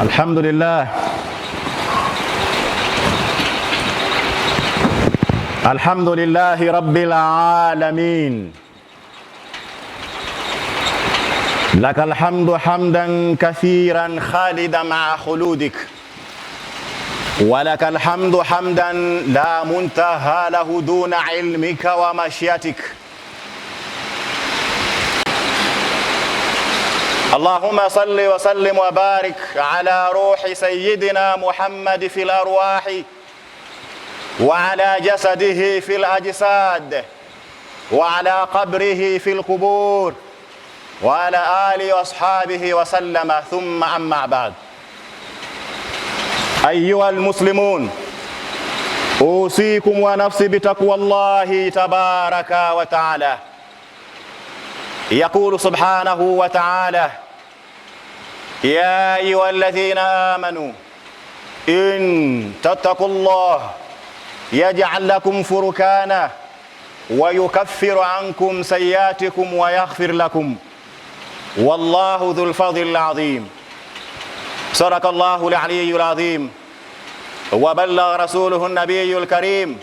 الحمد لله الحمد لله رب العالمين لك الحمد حمدا كثيرا خالدا مع خلودك ولك الحمد حمدا لا منتهى له دون علمك ومشيئتك. اللهم صل وسلم وبارك على روح سيدنا محمد في الأرواح وعلى جسده في الأجساد وعلى قبره في القبور وعلى آله وأصحابه وسلم. ثم أما بعد، أيها المسلمون، أوصيكم ونفسي بتقوى الله تبارك وتعالى. يقول سبحانه وتعالى: يا أيها الذين آمنوا إن تتقوا الله يجعل لكم فرقانا ويكفر عنكم سيئاتكم ويغفر لكم والله ذو الفضل العظيم. صدق الله العلي العظيم وبلغ رسوله النبي الكريم،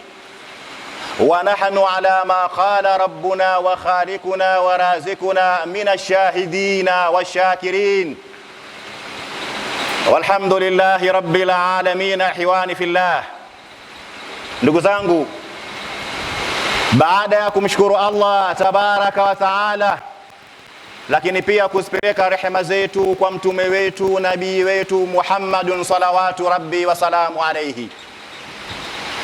ونحن على ما قال ربنا وخالقنا ورازقنا من الشاهدين والشاكرين، والحمد لله رب العالمين. Ikhwani fillah, ndugu zangu, baada ya kumshukuru Allah tabaraka wa taala, lakini pia kuzipeleka rehema zetu kwa mtume wetu nabii wetu Muhammadun salawatu rabbi wa salamu alayhi,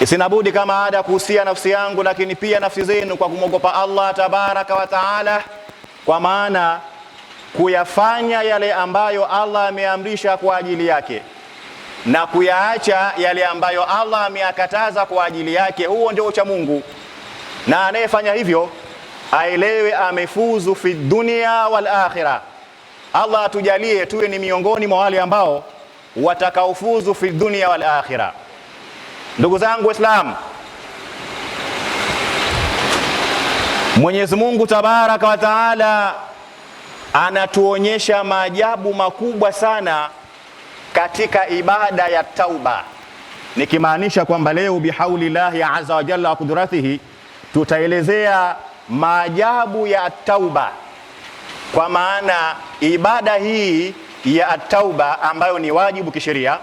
isinabudi kama ada kuhusia nafsi yangu lakini pia nafsi zenu kwa kumwogopa Allah tabaraka wa taala, kwa maana kuyafanya yale ambayo Allah ameamrisha kwa ajili yake na kuyaacha yale ambayo Allah ameyakataza kwa ajili yake, huo ndio ucha Mungu. Na anayefanya hivyo aelewe amefuzu fi dunia wal akhirah. Allah atujalie tuwe ni miongoni mwa wale ambao watakaofuzu fi dunia wal akhirah. Ndugu zangu Waislamu, Mwenyezi Mungu tabaraka wa taala anatuonyesha maajabu makubwa sana katika ibada ya tauba, nikimaanisha kwamba leo bihaulillahi azza wa jalla wa qudratihi tutaelezea maajabu ya tauba, kwa maana ibada hii ya tauba ambayo ni wajibu kisheria,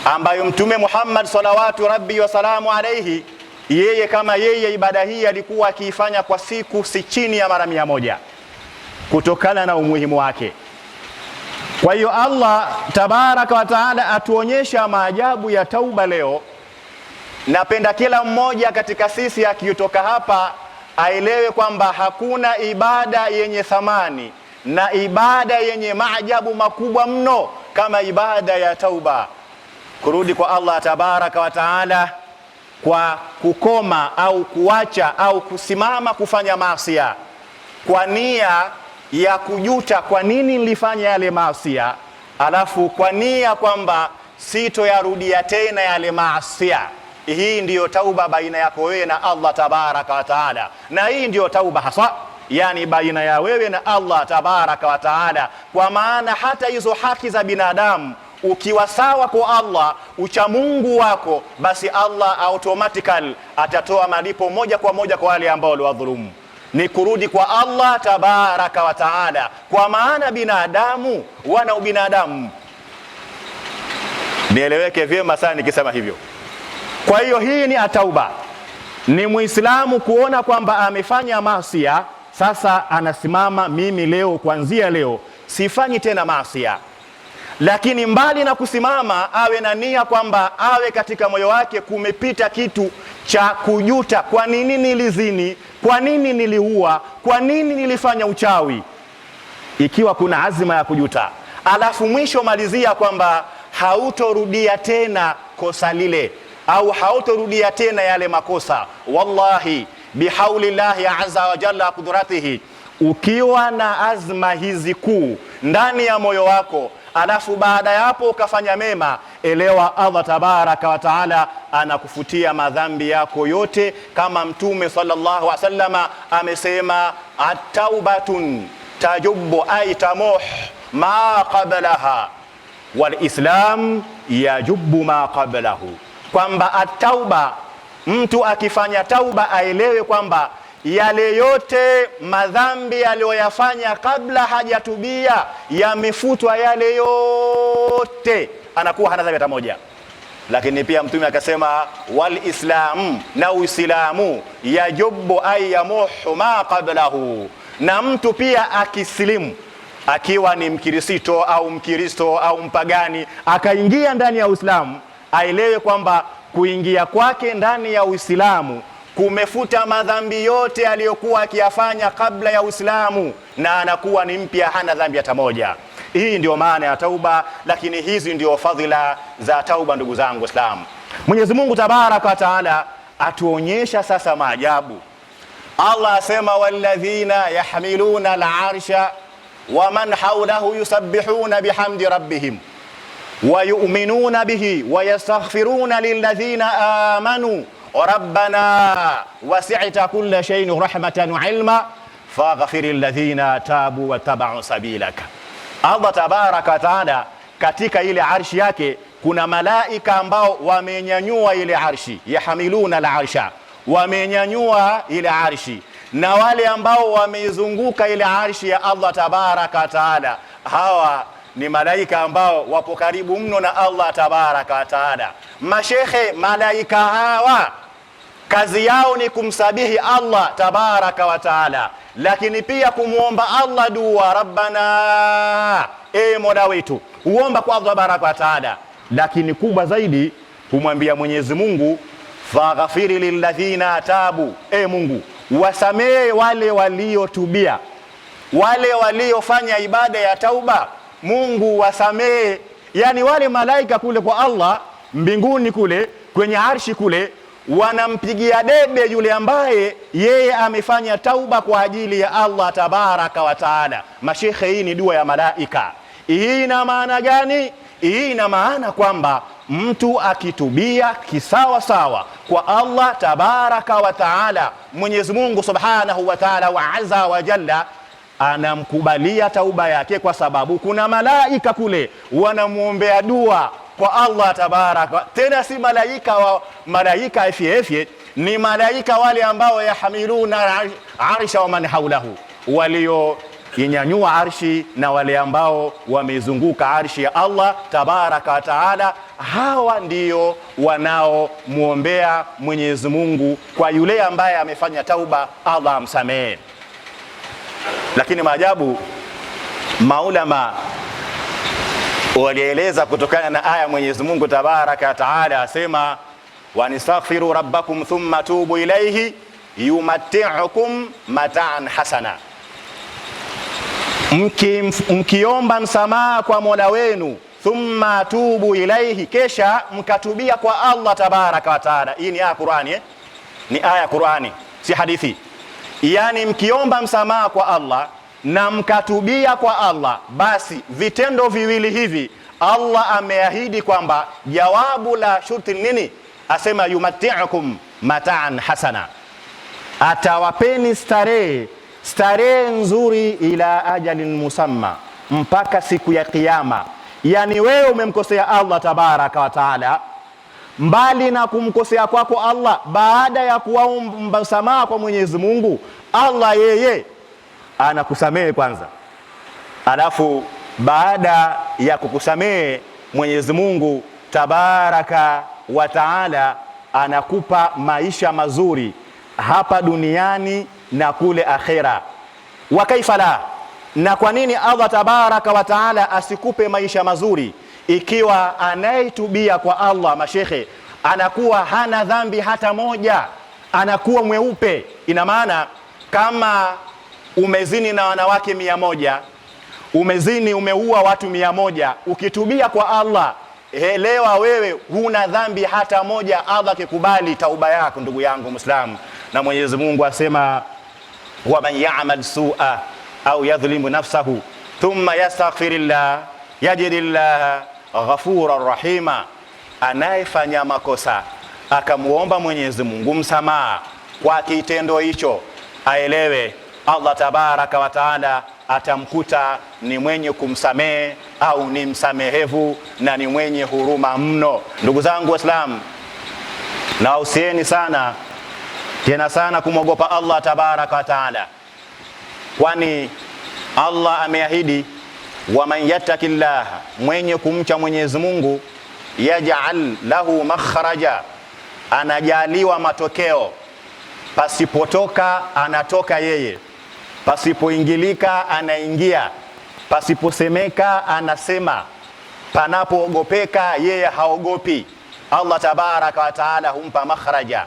ambayo Mtume Muhammad salawatu rabbi wa salamu alayhi, yeye kama yeye ibada hii alikuwa akiifanya kwa siku si chini ya mara 100 kutokana na umuhimu wake. Kwa hiyo Allah tabaraka wa taala atuonyesha maajabu ya tauba leo. Napenda kila mmoja katika sisi akitoka hapa aelewe kwamba hakuna ibada yenye thamani na ibada yenye maajabu makubwa mno kama ibada ya tauba, kurudi kwa Allah tabaraka wa taala kwa kukoma au kuacha au kusimama kufanya maasi kwa nia ya kujuta kwa nini nilifanya yale maasi, alafu kwa nia kwamba sitoyarudia tena yale maasi. Hii ndiyo tauba baina yako wewe na Allah tabaraka wa taala, na hii ndiyo tauba hasa, yani baina ya wewe na Allah tabaraka wa taala, kwa maana hata hizo haki za binadamu ukiwa sawa kwa Allah, ucha Mungu wako, basi Allah automatically atatoa malipo moja kwa moja kwa wale ambao waliwadhulumu. Ni kurudi kwa Allah tabaraka wa taala, kwa maana binadamu wana ubinadamu. Nieleweke vyema sana nikisema hivyo. Kwa hiyo hii ni atauba, ni Muislamu kuona kwamba amefanya maasi, sasa anasimama, mimi leo kuanzia leo sifanyi tena maasi. Lakini mbali na kusimama, awe na nia kwamba awe katika moyo wake kumepita kitu cha kujuta, kwa nini nilizini, kwa nini niliua, kwa nini nilifanya uchawi. Ikiwa kuna azima ya kujuta, alafu mwisho malizia kwamba hautorudia tena kosa lile au hautorudia tena yale makosa. Wallahi bihaulillahi azza wa jalla qudratihi, ukiwa na azma hizi kuu ndani ya moyo wako, alafu baada ya hapo ukafanya mema, elewa Allah tabaraka wa taala anakufutia madhambi yako yote, kama Mtume sallallahu alaihi wasallam amesema, at-taubatun tajubbu ay tamuh ma qablaha. walislam yajubu ma qablahu, kwamba at-tauba, mtu akifanya tauba aelewe kwamba yale yote madhambi aliyoyafanya kabla hajatubia yamefutwa, yale yote anakuwa hana dhambi hata moja. Lakini pia Mtume akasema walislam, na Uislamu yajubu ay yamuhu ma qablahu, na mtu pia akisilimu akiwa ni Mkristo au mpagani akaingia ndani ya Uislamu, aelewe kwamba kuingia kwake ndani ya Uislamu kumefuta madhambi yote aliyokuwa akiyafanya kabla ya Uislamu, na anakuwa ni mpya, hana dhambi hata moja. Hii ndio maana ya tauba, lakini hizi ndio fadhila za tauba, ndugu zangu Waislamu. Mwenyezi Mungu Tabaraka wa Taala atuonyesha sasa maajabu. Allah asema walladhina yahmiluna al-arsha wa man hawlahu yusabbihuna bihamdi rabbihim wa yu'minuna bihi wa yastaghfiruna lilladhina amanu rabbana wasi'ta kulla shay'in rahmatan wa ilma faghfiril ladhina tabu wa tabau sabilaka. Allah Tabaraka wa Taala katika ile arshi yake kuna malaika ambao wamenyanyua ile arshi, yahmiluna al-arsha, wamenyanyua ile arshi, na wale ambao wameizunguka ile arshi ya Allah Tabaraka wa Taala, hawa ni malaika ambao wapo karibu mno na Allah Tabaraka wa Taala. Mashekhe, malaika hawa kazi yao ni kumsabihi Allah Tabaraka wa Taala, lakini pia kumuomba Allah dua, rabbana, Mola wetu, uomba kwa Allah Tabaraka wa Taala. Lakini kubwa zaidi kumwambia Mwenyezi Mungu faghfiri lilladhina tabu, Mungu wasamehe wale waliotubia, wale waliofanya ibada ya tauba, Mungu wasamehe. Yani wale malaika kule kwa Allah mbinguni kule kwenye arshi kule wanampigia debe yule ambaye yeye amefanya tauba kwa ajili ya Allah Tabaraka wa Taala. Mashekhe, hii ni dua ya malaika. Hii ina maana gani? Hii ina maana kwamba mtu akitubia kisawa sawa kwa Allah Tabaraka wa Taala, Mwenyezi Mungu Subhanahu wa Taala wa Azza wa Jalla anamkubalia tauba yake, kwa sababu kuna malaika kule wanamuombea dua kwa Allah Tabaraka. Tena si malaika efye, ni malaika wale ambao yahmiluna arsha wa man hawlahu, walio inyanyua arshi na wale ambao wamezunguka arshi ya Allah Tabaraka wa Taala. Hawa ndio wanaomuombea Mwenyezi Mungu kwa yule ambaye amefanya tauba, Allah amsamehe. Lakini maajabu, maulama walieleza kutokana na aya Mwenyezi Mungu Tabaraka wa Taala asema wanistaghfiru rabbakum thumma tubu ilayhi yumatti'ukum mata'an hasana, mkiomba msamaha kwa Mola wenu, thumma tubu ilayhi, kesha mkatubia kwa Allah Tabaraka wa Taala. Hii ni aya Qur'ani, ni aya Qur'ani, si hadithi. Yani mkiomba msamaha kwa Allah na mkatubia kwa Allah, basi vitendo viwili hivi Allah ameahidi kwamba jawabu la shurti nini? Asema yumatti'ukum mata'an hasana, atawapeni starehe nzuri ila ajalin musamma, mpaka siku ya Kiyama. Yani wewe umemkosea Allah Tabaraka wa Taala, mbali na kumkosea kwako Allah, baada ya kuomba msamaha kwa Mwenyezi Mungu, Allah yeye anakusamehe kwanza, alafu baada ya kukusamehe Mwenyezi Mungu Tabaraka wa Taala anakupa maisha mazuri hapa duniani na kule akhera. Wa kaifa la, na kwa nini Allah Tabaraka wa Taala asikupe maisha mazuri ikiwa anayetubia kwa Allah, mashekhe, anakuwa hana dhambi hata moja, anakuwa mweupe? Ina maana kama umezini na wanawake 100, umezini, umeua watu 100, ukitubia kwa Allah, elewa wewe huna dhambi hata moja, Allah kikubali tauba yako, ndugu yangu Muislamu. Na Mwenyezi Mungu asema wa man ya'mal su'a au yadhlimu nafsahu thumma yastaghfirillah yajidillah ghafurar rahima, anayefanya makosa akamuomba Mwenyezi Mungu msamaha kwa kitendo hicho, aelewe Allah Tabaraka wa Taala atamkuta ni mwenye kumsamehe au ni msamehevu na ni mwenye huruma mno. Ndugu zangu Waislamu, nawahusieni sana tena sana kumwogopa Allah tabaraka wa taala, kwani Allah ameahidi, waman yattaqillaha, mwenye kumcha Mwenyezi Mungu, yaj'al lahu makhraja, anajaliwa matokeo, pasipotoka anatoka yeye, pasipoingilika anaingia, pasiposemeka anasema, panapoogopeka yeye haogopi. Allah tabaraka wa taala humpa makhraja.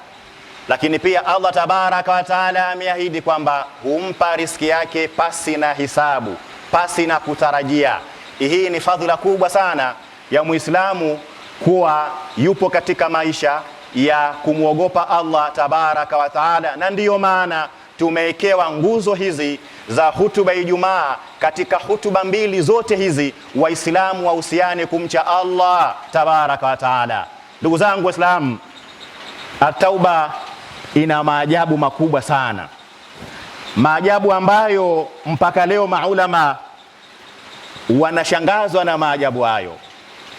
Lakini pia Allah tabaraka wa taala ameahidi kwamba humpa riziki yake pasi na hisabu, pasi na kutarajia. Hii ni fadhila kubwa sana ya Muislamu kuwa yupo katika maisha ya kumwogopa Allah tabaraka wa taala, na ndiyo maana tumewekewa nguzo hizi za hutuba Ijumaa. Katika hutuba mbili zote hizi Waislamu wahusiane kumcha Allah tabaraka wa taala. Ndugu zangu Waislamu, at-tauba ina maajabu makubwa sana, maajabu ambayo mpaka leo maulama wanashangazwa na maajabu hayo.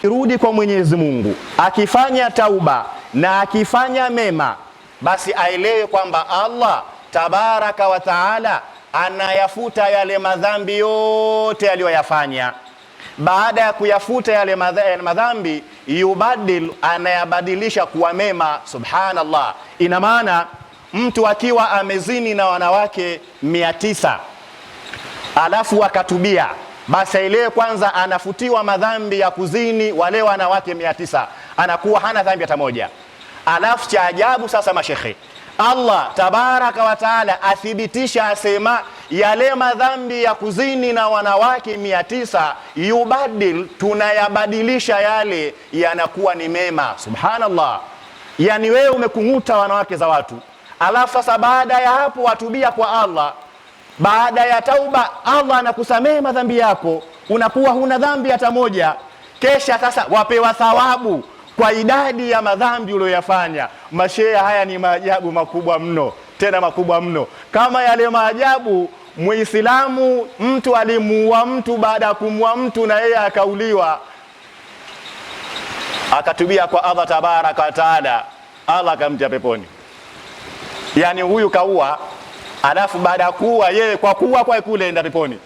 Rudi kwa Mwenyezi Mungu, akifanya tauba na akifanya mema, basi aelewe kwamba Allah tabaraka wa taala anayafuta yale madhambi yote aliyoyafanya. Baada ya kuyafuta yale madhambi, yubadil, anayabadilisha kuwa mema. Subhanallah. Ina maana mtu akiwa amezini na wanawake 900 alafu akatubia, basi ile kwanza anafutiwa madhambi ya kuzini wale wanawake 900, anakuwa hana dhambi hata moja. Alafu cha ajabu sasa, mashekhe, Allah tabaraka wa taala athibitisha, asema yale madhambi ya kuzini na wanawake 900 yubadil, tunayabadilisha yale yanakuwa ni mema. Subhanallah. Yani wewe umekunguta wanawake za watu, alafu sasa baada ya hapo watubia kwa Allah, baada ya tauba Allah anakusamehe madhambi yako, unakuwa huna dhambi hata moja. Kesha sasa wapewa thawabu kwa idadi ya madhambi uliyoyafanya. Mashehe, haya ni maajabu makubwa mno, tena makubwa mno. Kama yale maajabu Muislamu, mtu alimuua mtu, baada ya kumuua mtu na yeye akauliwa, akatubia kwa Allah tabaraka wa taala, Allah akamtia peponi. Yani huyu kaua, alafu baada ya kuua yeye, kwa kuua kwa kule enda peponi.